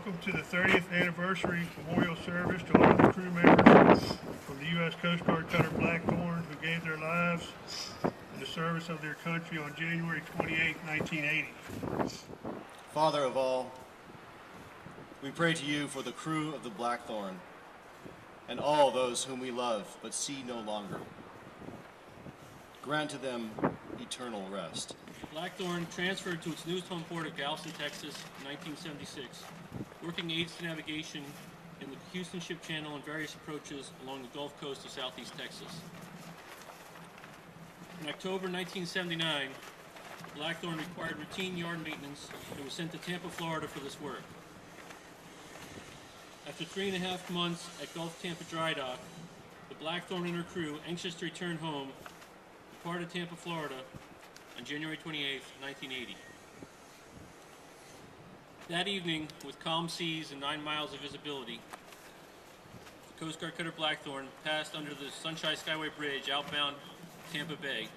Welcome to the 30th anniversary memorial service to honor the crew members from the U.S. Coast Guard cutter Blackthorn who gave their lives in the service of their country on January 28, 1980. Father of all, we pray to you for the crew of the Blackthorn and all those whom we love but see no longer. Grant to them eternal rest. Blackthorn transferred to its newest home port of Galveston, Texas in 1976, working aids to navigation in the Houston Ship Channel and various approaches along the Gulf Coast of southeast Texas. In October 1979, the Blackthorn required routine yard maintenance and was sent to Tampa, Florida for this work. After 3.5 months at Gulf Tampa Dry Dock, the Blackthorn and her crew, anxious to return home, departed Tampa, Florida on January 28, 1980. That evening, with calm seas and 9 miles of visibility, the Coast Guard cutter Blackthorn passed under the Sunshine Skyway Bridge outbound Tampa Bay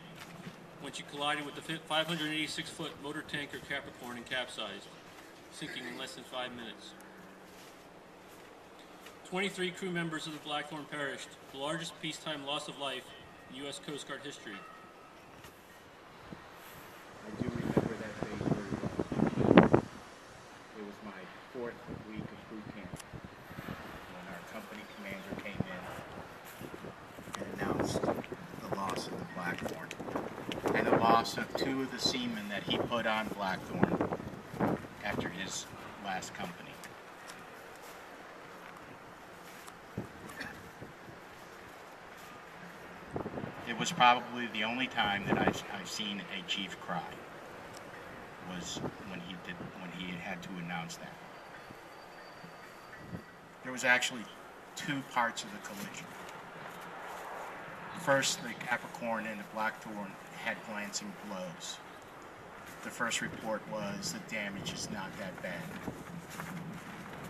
when she collided with the 586-foot motor tanker Capricorn and capsized, sinking in less than 5 minutes. 23 crew members of the Blackthorn perished, the largest peacetime loss of life in U.S. Coast Guard history. I do remember that day very well. It was my 4th week of boot camp when our company commander came in and announced the loss of the Blackthorn and the loss of 2 of the seamen that he put on Blackthorn after his last company. It was probably the only time that I've seen a chief cry, was when he had to announce that. There was actually 2 parts of the collision. First, the Capricorn and the Blackthorn had glancing blows. The first report was the damage is not that bad.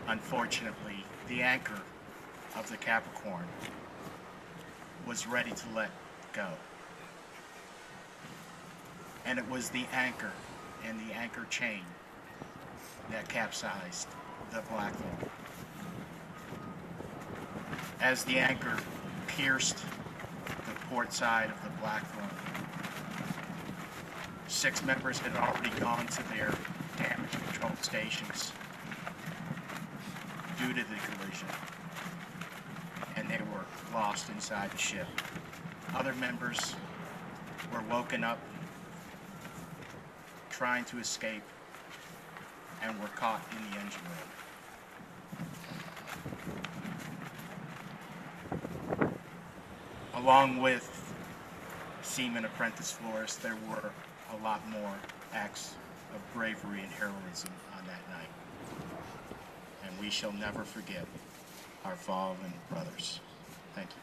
Unfortunately, the anchor of the Capricorn was ready to let go. And it was the anchor and the anchor chain that capsized the Blackthorn. As the anchor pierced the port side of the Blackthorn, 6 members had already gone to their damage control stations due to the collision, and they were lost inside the ship. Other members were woken up trying to escape and were caught in the engine room. Along with Seaman Apprentice Flores, there were a lot more acts of bravery and heroism on that night. And we shall never forget our fallen brothers. Thank you.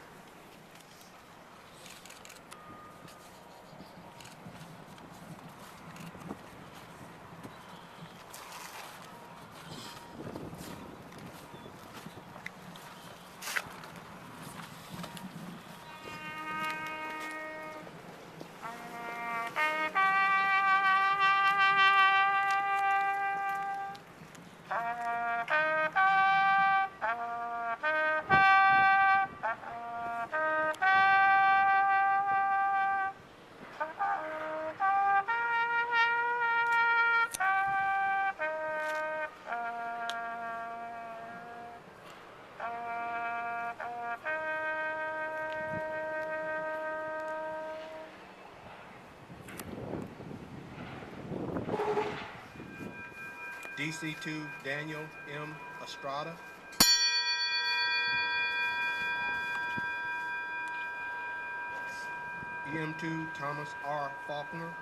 DC2 Daniel M. Estrada. EM2 Thomas R. Faulkner.